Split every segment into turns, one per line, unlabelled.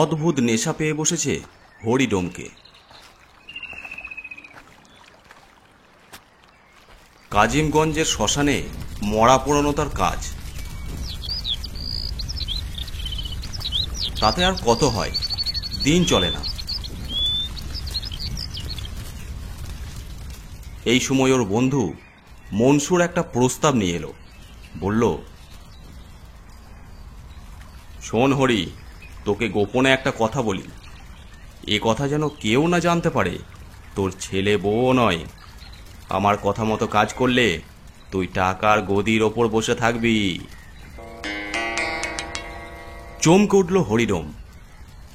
অদ্ভুত নেশা পেয়ে বসেছে হরিডোমকে। কাজিমগঞ্জের শ্মশানে মরা পোড়ানো তার কাজ। তাতে আর কত হয়, দিন চলে না। এই সময় ওর বন্ধু মনসুর একটা প্রস্তাব নিয়ে এলো। বলল, শোন হরি, তোকে গোপনে একটা কথা বলি। এ কথা যেন কেউ না জানতে পারে। তোর ছেলে বউ নয়। আমার কথা মতো কাজ করলে তুই টাকার গদির ওপর বসে থাকবি। চমকে উঠল হরিডম।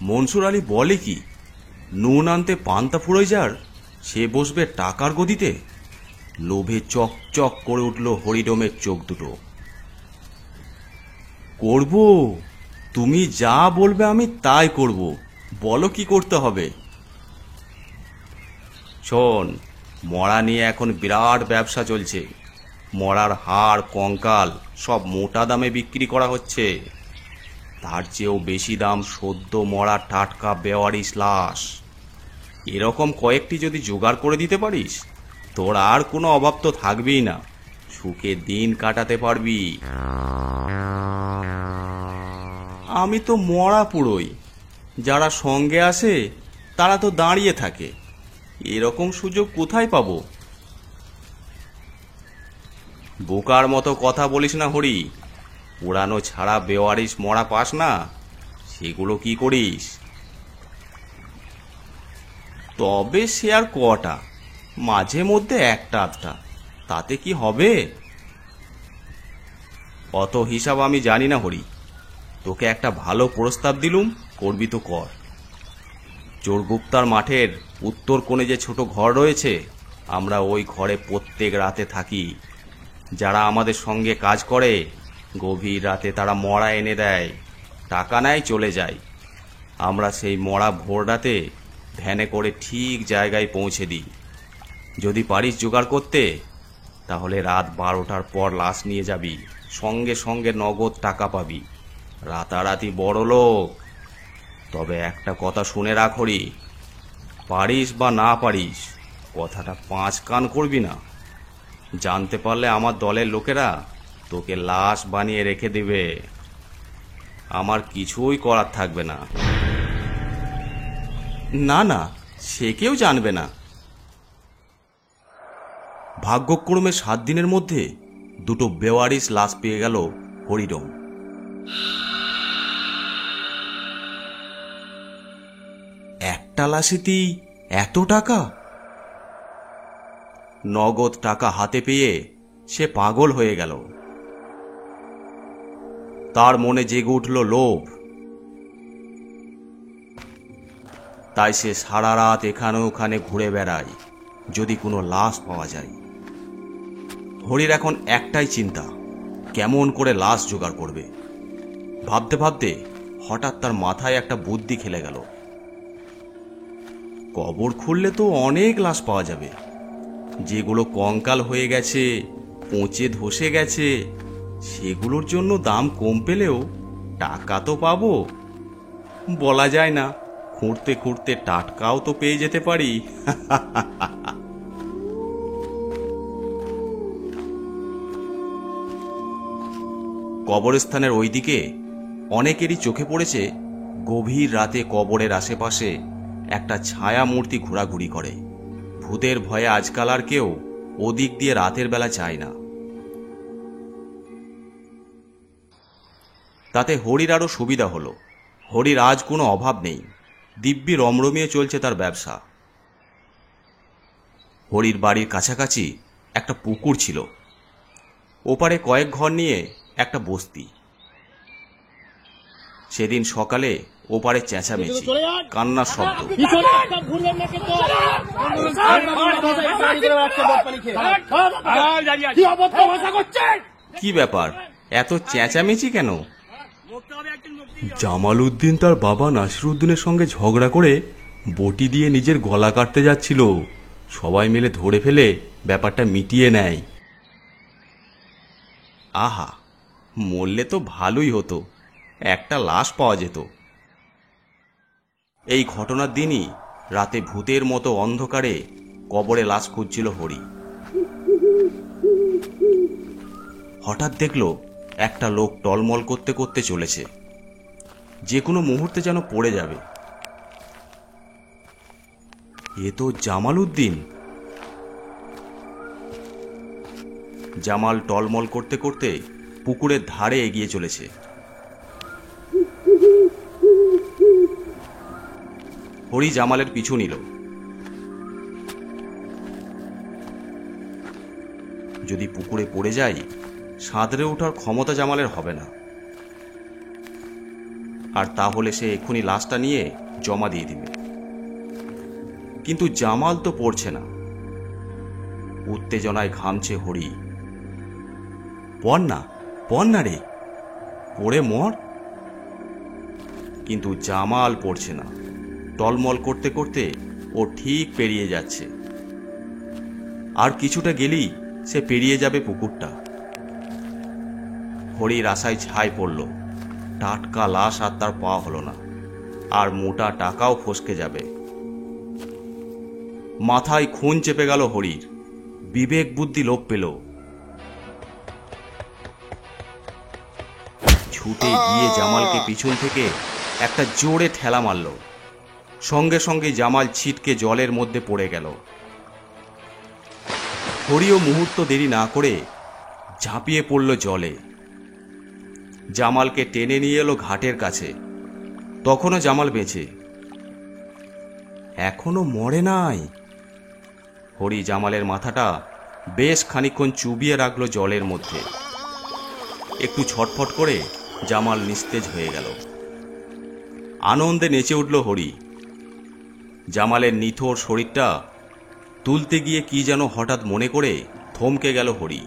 মনসুর আলী বলে কি? নুন আনতে পান্তা ফুরোয় যার, সে বসবে টাকার গদিতে? লোভে চকচক করে উঠল হরিডমের চোখ দুটো। করব, তুমি যা বলবে আমি তাই করব। বলো কি করতে হবে? শোন, মরা নিয়ে এখন বিরাট ব্যবসা চলছে। মরার হাড় কঙ্কাল সব মোটা দামে বিক্রি করা হচ্ছে। তার চেয়েও বেশি দাম সদ্য মরা টাটকা বেওয়ারিশ লাশ। এরকম কয়েকটি যদি জোগাড় করে দিতে পারিস, তোর আর কোনো অভাব তো থাকবেই না। সুখে দিন কাটাতে পারবি। আমি তো মরা পুরোই। যারা সঙ্গে আসে তারা তো দাঁড়িয়ে থাকে। এরকম সুযোগ কোথায় পাবো? বোকার মতো কথা বলিস না হরি। পুরানো ছাড়া বেওয়ারিশ মরা পাস না? সেগুলো কি করিস? তবে সে আর কটা, মাঝে মধ্যে একটা আধটা, তাতে কি হবে? অত হিসাব আমি জানি না হরি। তোকে একটা ভালো প্রস্তাব দিলুম, করবি তো কর। চোরগুপ্তার মাঠের উত্তর কোণে যে ছোট ঘর রয়েছে, আমরা ওই ঘরে প্রত্যেক রাতে থাকি। যারা আমাদের সঙ্গে কাজ করে, গভীর রাতে তারা মরা এনে দেয়, টাকা নেয়, চলে যায়। আমরা সেই মরা ভোর রাতে ভ্যানে করে ঠিক জায়গায় পৌঁছে দিই। যদি পারিস জোগাড় করতে, তাহলে রাত 12টার পর লাশ নিয়ে যাবি, সঙ্গে সঙ্গে নগদ টাকা পাবি। রাতারাতি বড় লোক। তবে একটা কথা শুনে রাখ হরি, পারিস বা না পারিস, কথাটা 5 কান করবি না। জানতে পারলে আমার দলের লোকেরা তোকে লাশ বানিয়ে রেখে দিবে। আমার কিছুই করার থাকবে না। না না, সে কেউ জানবে না। ভাগ্যক্রমে 7 দিনের মধ্যে দুটো বেওয়ারিশ লাশ পেয়ে গেল হরিডম। একটা লাশেতেই এত টাকা! নগদ টাকা হাতে পেয়ে সে পাগল হয়ে গেল। তার মনে জেগে উঠল লোভ। তাই সে সারা রাত এখানে ওখানে ঘুরে বেড়ায়, যদি কোনো লাশ পাওয়া যায়। হরির এখন একটাই চিন্তা, কেমন করে লাশ জোগাড় করবে। ভাবতে ভাবতে হঠাৎ তার মাথায় একটা বুদ্ধি খেলে গেল। কবর খুললে তো অনেক লাশ পাওয়া যাবে। যেগুলো কঙ্কাল হয়ে গেছে, পচে ধসে গেছে, সেগুলোর জন্য দাম কম পেলেও টাকা তো পাবো। বলা যায় না, খুঁড়তে খুঁড়তে টাটকাও তো পেয়ে যেতে পারি। কবরস্থানের ওইদিকে অনেকেরই চোখে পড়েছে গভীর রাতে কবরের আশেপাশে একটা ছায়া মূর্তি ঘোরাঘুরি করে। ভূতের ভয়ে আজকাল আর কেউ ওদিক দিয়ে রাতের বেলা যায় না। তাতে হরির আরো সুবিধা হলো। হরির আজ কোনো অভাব নেই, দিব্যি রমরমিয়ে চলছে তার ব্যবসা। হরির বাড়ির কাছাকাছি একটা পুকুর ছিল। ওপারে কয়েক ঘর নিয়ে একটা বস্তি। সেদিন সকালে ওপারে চেঁচামেচি, কান্নার শব্দ। কি ব্যাপার, এত চেঁচামেচি কেন? জামাল উদ্দিন তার বাবা নাসিরউদ্দিনের সঙ্গে ঝগড়া করে বটি দিয়ে নিজের গলা কাটতে যাচ্ছিল। সবাই মিলে ধরে ফেলে ব্যাপারটা মিটিয়ে নেয়। আহা, মরলে তো ভালোই হতো, একটা লাশ পাওয়া যেত। এই ঘটনার দিনই রাতে ভূতের মতো অন্ধকারে কবরে লাশ খুঁজছিল হরি। হঠাৎ দেখল একটা লোক টলমল করতে করতে চলেছে, যে কোনো মুহূর্তে যেন পড়ে যাবে। এ তো জামাল উদ্দিন। জামাল টলমল করতে করতে পুকুরের ধারে এগিয়ে চলেছে। হরি জামালের পিছু নিল। যদি পুকুরে পড়ে যায়, সাঁতরে ওঠার ক্ষমতা জামালের হবে না, আর তাহলে সে এক্ষুনি লাশটা নিয়ে জমা দিয়ে দিবে। কিন্তু জামাল তো পড়ছে না। উত্তেজনায় ঘামছে হরি। পড় না রে, পড়ে মর। কিন্তু জামাল পড়ছে না। টলমল করতে করতে ও ঠিক পেরিয়ে যাচ্ছে। আর কিছুটা গেলেই সে পেরিয়ে যাবে পুকুরটা। হরির আশায় ছাই পড়ল। টাটকা লাশ আর তার পাওয়া হলো না, আর মোটা টাকাও ফসকে যাবে। মাথায় খুন চেপে গেল হরির। বিবেক বুদ্ধি লোপ পেল। ছুটে গিয়ে জামালকে পিছন থেকে একটা জোরে ঠেলা মারল। সঙ্গে সঙ্গে জামাল ছিটকে জলের মধ্যে পড়ে গেল। হরিও মুহূর্ত দেরি না করে ঝাঁপিয়ে পড়ল জলে। জামালকে টেনে নিয়ে এলো ঘাটের কাছে। তখনও জামাল বেঁচে, এখনো মরে নাই। হরি জামালের মাথাটা বেশ খানিকক্ষণ চুবিয়ে রাখলো জলের মধ্যে। একটু ছটফট করে জামাল নিস্তেজ হয়ে গেল। আনন্দে নেচে উঠল হরি। জামালের নিথর শরীরটা তুলতে গিয়ে কি যেন হঠাৎ মনে করে থমকে গেল হরি।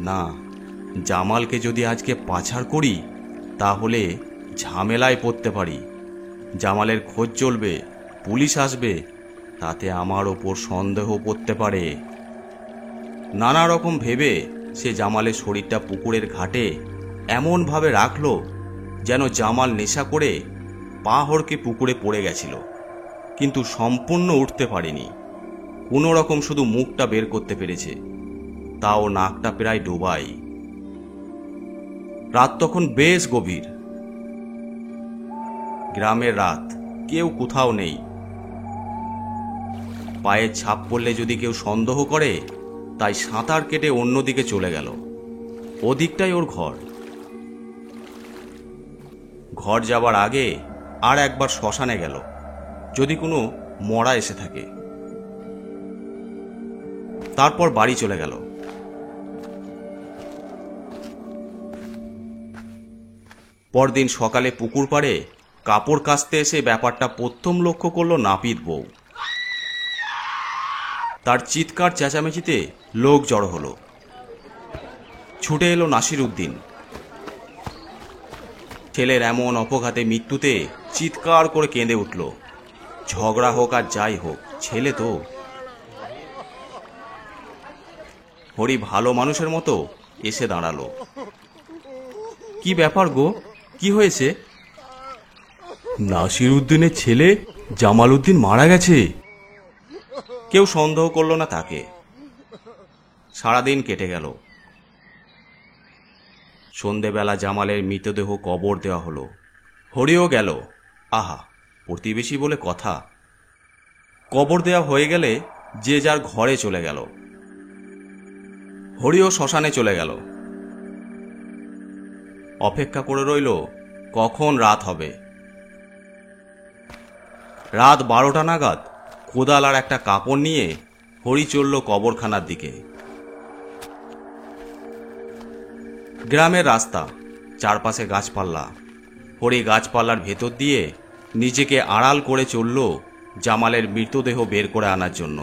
না, জামালকে যদি আজকে পাছাড় করি তাহলে ঝামেলায় পড়তে পারি। জামালের খোঁজ চলবে, পুলিশ আসবে, তাতে আমার ওপর সন্দেহ পড়তে পারে। নানা রকম ভেবে সে জামালের শরীরটা পুকুরের ঘাটে এমনভাবে রাখল যেন জামাল নেশা করে পা হড়কে পুকুরে পড়ে গেছিল, কিন্তু সম্পূর্ণ উঠতে পারেনি। কোনো রকম শুধু মুখটা বের করতে পেরেছে, তাও নাকটা প্রায় ডোবাই। রাত তখন বেশ গভীর। গ্রামের রাত, কেউ কোথাও নেই। পায়ের ছাপ পড়লে যদি কেউ সন্দেহ করে, তাই সাঁতার কেটে অন্যদিকে চলে গেল। ওদিকটাই ওর ঘর। ঘর যাবার আগে আর একবার শ্মশানে গেল, যদি কোনো মরা এসে থাকে। তারপর বাড়ি চলে গেল। পরদিন সকালে পুকুর পাড়ে কাপড় কাচতে এসে ব্যাপারটা প্রথম লক্ষ্য করলো নাপিত বউ। তার চিৎকার চেঁচামেচিতে লোক জড়ো হলো। ছুটে এলো নাসির উদ্দিন। ছেলের এমন অপঘাতে মৃত্যুতে চিৎকার করে কেঁদে উঠল। ঝগড়া হোক আর যাই হোক, ছেলে তো। হরি ভালো মানুষের মতো এসে দাঁড়ালো। কি ব্যাপার গো, কি হয়েছে? নাসির উদ্দিনের ছেলে জামাল উদ্দিন মারা গেছে। কেউ সন্দেহ করল না তাকে। সারাদিন কেটে গেল। সন্ধেবেলা জামালের মৃতদেহ কবর দেওয়া হলো। হরিও গেল। আহা, প্রতিবেশী বলে কথা। কবর দেওয়া হয়ে গেলে যে যার ঘরে চলে গেল। হরিও শ্মশানে চলে গেল। অপেক্ষা করে রইল কখন রাত হবে। রাত 12টা নাগাদ কোদাল আর একটা কাপড় নিয়ে হরি চলল কবরখানার দিকে। গ্রামের রাস্তা, চারপাশে গাছপাল্লা। হরি গাছপাল্লার ভেতর দিয়ে নিজেকে আড়াল করে চলল জামালের মৃতদেহ বের করে আনার জন্য।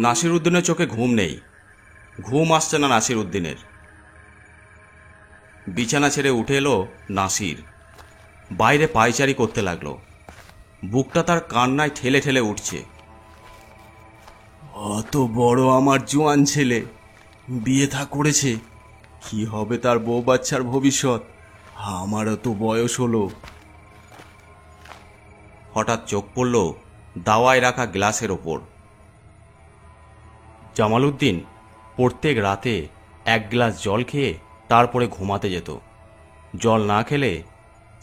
নাসির উদ্দিনের চোখে ঘুম নেই। ঘুম আসছে না নাসির উদ্দিনের। বিছানা ছেড়ে উঠে এলো নাসির। বাইরে পায়চারি করতে লাগলো। বুকটা তার কান্নায় ঠেলে ঠেলে উঠছে। অত বড় আমার জোয়ান ছেলে বিয়ে থা করেছে, কি হবে তার বউ বাচ্চার ভবিষ্যৎ? আমারও তো বয়স হলো। হঠাৎ চোখ পড়ল দাওয়ায় রাখা গ্লাসের ওপর। জামালউদ্দিন প্রত্যেক রাতে এক গ্লাস জল খেয়ে তারপরে ঘুমাতে যেত। জল না খেলে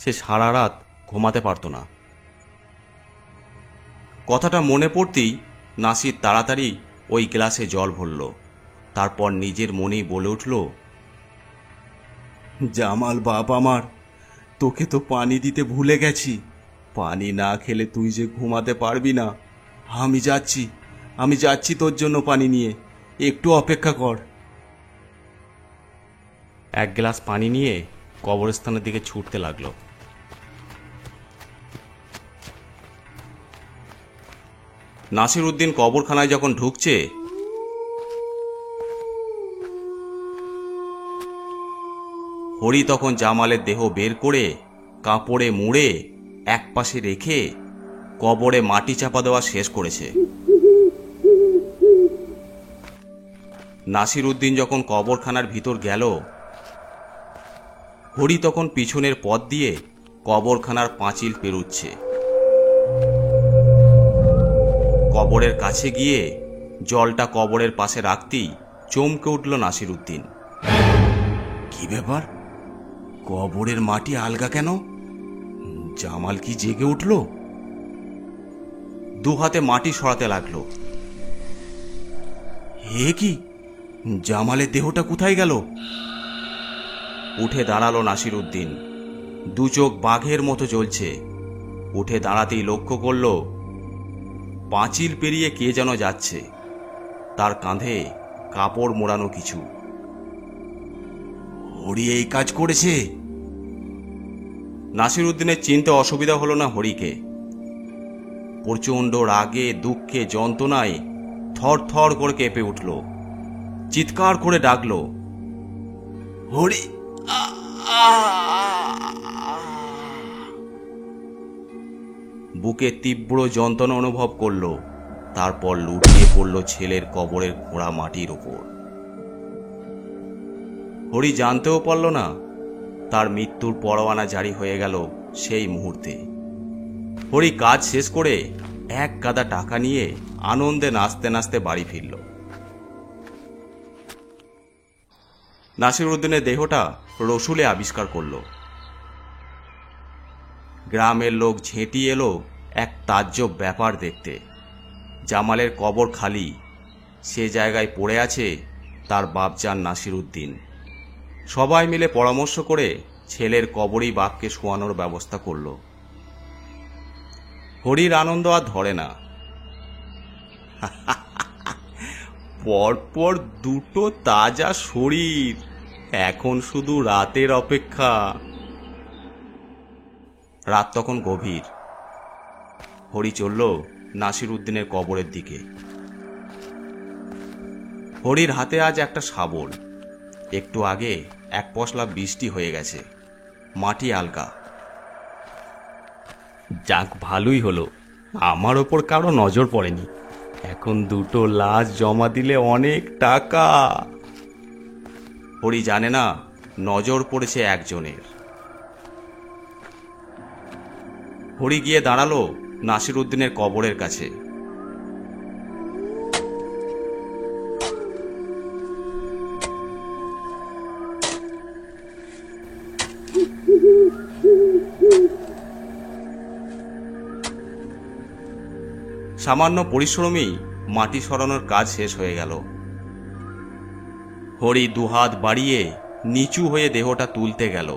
সে সারা রাত ঘুমাতে পারত না। কথাটা মনে পড়তেই নাসির তাড়াতাড়ি ওই গ্লাসে জল ভরল। তারপর নিজের মনেই বলে উঠল, জামাল বাপ আমার, তোকে তো পানি দিতে ভুলে গেছি। পানি না খেলে তুই যে ঘুমাতে পারবি না। আমি যাচ্ছি তোর জন্য পানি নিয়ে, একটু অপেক্ষা কর। এক গ্লাস পানি নিয়ে কবরস্থানের দিকে ছুটতে লাগলো। নাসিরউদ্দিন কবরখানায় যখন ঢুকছে, হরি তখন জামালের দেহ বের করে কাপড়ে মুড়ে একপাশে রেখে কবরে মাটি চাপা দেওয়া শেষ করেছে। নাসিরউদ্দিন যখন কবরখানার ভিতর গেল, হরি তখন পিছনের পথ দিয়ে কবরখানার পাঁচিল পেরুচ্ছে। কবরের কাছে গিয়ে জলটা কবরের পাশে রাখতেই চমকে উঠল নাসিরউদ্দিন। কি ব্যাপার? কবরের মাটি আলগা কেন? জামাল কি জেগে উঠল? দু হাতে মাটি সরাতে লাগলো। হে কি, জামালের দেহটা কোথায় গেল? উঠে দাঁড়ালো নাসিরউদ্দিন। দু চোখ বাঘের মতো জ্বলছে। উঠে দাঁড়াতেই লক্ষ্য করল পাঁচিল পেরিয়ে কে যেন যাচ্ছে। তার কাঁধে কাপড় মোড়ানো কিছু। হরি এই কাজ করেছে? নাসিরউদ্দিনের চিনতে অসুবিধা হলো না হরিকে। প্রচণ্ড রাগে, দুঃখে, যন্ত্রণায় থর থর করে কেঁপে উঠল। চিৎকার করে ডাকল, হরি! বুকে তীব্র যন্ত্রণা অনুভব করল। তারপর লুটিয়ে পড়ল ছেলের কবরের খোঁড়া মাটির ওপর। হরি জানতেও পারল না তার মৃত্যুর পরোয়ানা জারি হয়ে গেল সেই মুহূর্তে। হরি কাজ শেষ করে এক গাদা টাকা নিয়ে আনন্দে নাচতে নাচতে বাড়ি ফিরল। নাসিরউদ্দিনের দেহটা রসুলে আবিষ্কার করল। গ্রামের লোক ঝেঁটিয়ে এলো এক তাজ্জব ব্যাপার দেখতে। জামালের কবর খালি, সে জায়গায় পড়ে আছে তার বাপজান নাসিরউদ্দিন। সবাই মিলে পরামর্শ করে ছেলের কবরেই বাপকে শোয়ানোর ব্যবস্থা করল। হরির আনন্দ আর ধরে না। পরপর দুটো তাজা শরীর, এখন শুধু রাতের অপেক্ষা। রাত তখন গভীর। হরি চলল নাসিরউদ্দিনের কবরের দিকে। হরির হাতে আজ একটা শাবল। একটু আগে এক পশলা বৃষ্টি হয়ে গেছে, মাটি আলগা। যাক, ভালোই হলো, আমার ওপর কারো নজর পড়েনি। এখন দুটো লাশ জমা দিলে অনেক টাকা। হরি জানে না নজর পড়েছে একজনের। হরি গিয়ে দাঁড়ালো নাসিরউদ্দিনের কবরের কাছে। সামান্য পরিশ্রমেই মাটি সরানোর কাজ শেষ হয়ে গেল। হরি দুহাত বাড়িয়ে নিচু হয়ে দেহটা তুলতে গেল।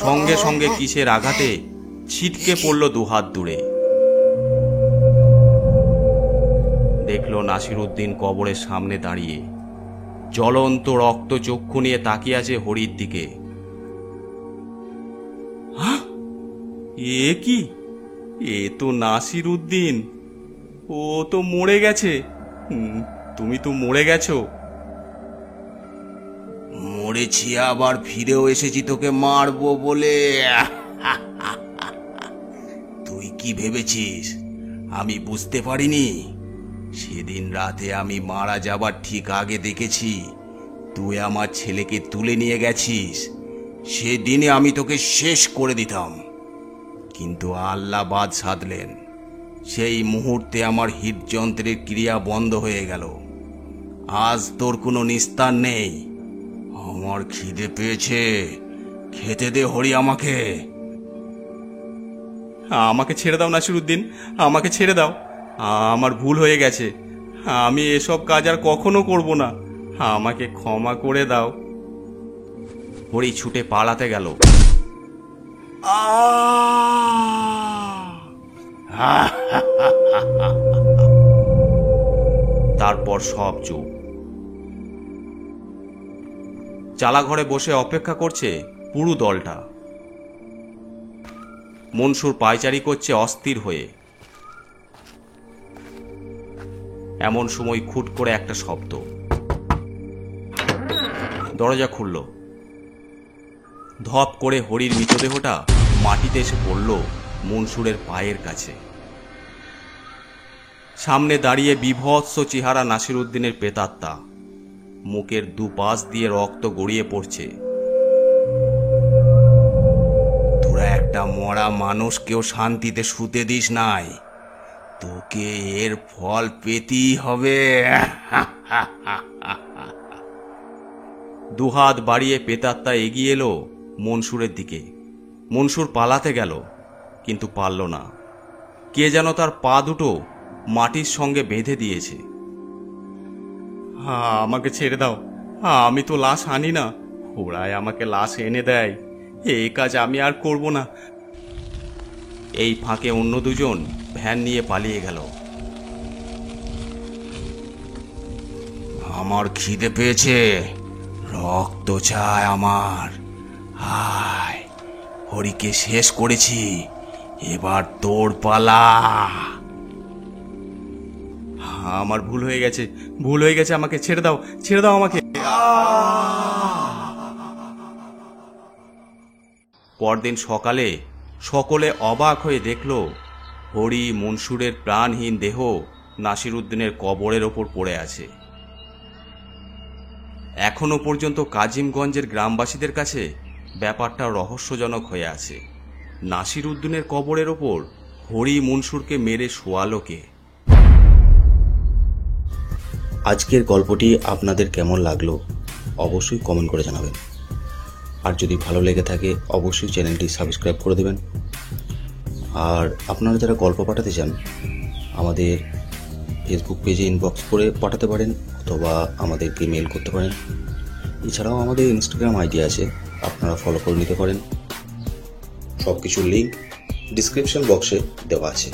সঙ্গে সঙ্গে কিসের আঘাতে ছিটকে পড়ল দুহাত দূরে। দেখল নাসিরউদ্দিন কবরের সামনে দাঁড়িয়ে জ্বলন্ত রক্ত চক্ষু নিয়ে তাকিয়ে আছে হরির দিকে। এ কি? এ তো নাসিরউদ্দিন, ও তো মরে গেছে। তুমি তো মরে গেছো। মরেছি, আবার ফিরেও এসেছি তোকে মারবো বলে। তুই কি ভেবেছিস আমি বুঝতে পারিনি? সেদিন রাতে আমি মারা যাবার ঠিক আগে দেখেছি তুই আমার ছেলেকে তুলে নিয়ে গেছিস। সেদিনে আমি তোকে শেষ করে দিতাম, কিন্তু আল্লাহ বাদ সাধলেন। সেই মুহূর্তে আমার হৃদযন্ত্রের ক্রিয়া বন্ধ হয়ে গেল। আজ তোর কোনো নিস্তার নেই। আমার খিদে পেয়েছে, খেতে দে হরি আমাকে। আমাকে ছেড়ে দাও নাসিরউদ্দিন, আমাকে ছেড়ে দাও। আমার ভুল হয়ে গেছে, আমি এসব কাজ আর কখনো করব না। আমাকে ক্ষমা করে দাও। হরি ছুটে পালাতে গেল। তারপর সব চুপ। চালাঘরে বসে অপেক্ষা করছে পুরো দলটা। মনসুর পায়চারি করছে অস্থির হয়ে। এমন সময় খুট করে একটা শব্দ, দরজা খুলল। ধপ করে হরির মৃতদেহটা মাটিতে এসে পড়ল মনসুরের পায়ের কাছে। সামনে দাঁড়িয়ে বিভৎস চেহারা নাসিরউদ্দিনের প্রেতাত্মা। মুখের দুপাশ দিয়ে রক্ত গড়িয়ে পড়ছে। তোরা একটা মরা মানুষকেও শান্তিতে শুতে দিস নাই, তোকে এর ফল পেতেই হবে। দুহাত বাড়িয়ে প্রেতাত্মা এগিয়ে এলো মনসুরের দিকে। মনসুর পালাতে গেল, কিন্তু পারল না। কে যেন তার পা দুটো মাটির সঙ্গে বেঁধে দিয়েছে। আমাকে ছেড়ে দাও, আমি তো লাশ আনি না, ওরাই আমাকে লাশ এনে দেয়। এই কাজ আমি আর করব না। এই ফাঁকে অন্য দুজন ভ্যান নিয়ে পালিয়ে গেল। আমার খিদে পেয়েছে, রক্ত চায় আমার। হায়, হরিকে শেষ করেছি, এবার তোর পালা। আমার ভুল হয়ে গেছে, ভুল হয়ে গেছে, আমাকে ছেড়ে দাও, ছেড়ে দাও আমাকে। পরদিন সকালে সকলে অবাক হয়ে দেখল হরি মনসুরের প্রাণহীন দেহ নাসিরউদ্দিনের কবরের ওপর পড়ে আছে। এখনো পর্যন্ত কাজিমগঞ্জের গ্রামবাসীদের কাছে ব্যাপারটা রহস্যজনক হয়ে আছে। নাসিরউদ্দিনের কবরের ওপর হরি মনসুরকে মেরে শোয়ালো কে?
আজকের গল্পটি আপনাদের কেমন লাগলো অবশ্যই কমেন্ট করে জানাবেন। আর যদি ভালো লেগে থাকে অবশ্যই চ্যানেলটি সাবস্ক্রাইব করে দেবেন। আর আপনারা যারা গল্প পাঠাতে চান আমাদের ফেসবুক পেজে ইনবক্স করে পাঠাতে পারেন, অথবা আমাদেরকে মেল করতে পারেন। এছাড়াও আমাদের ইনস্টাগ্রাম আইডি আছে, আপনারা ফলো করে নিতে পারেন। সব কিছুর লিঙ্ক ডিসক্রিপশন বক্সে দেওয়া আছে।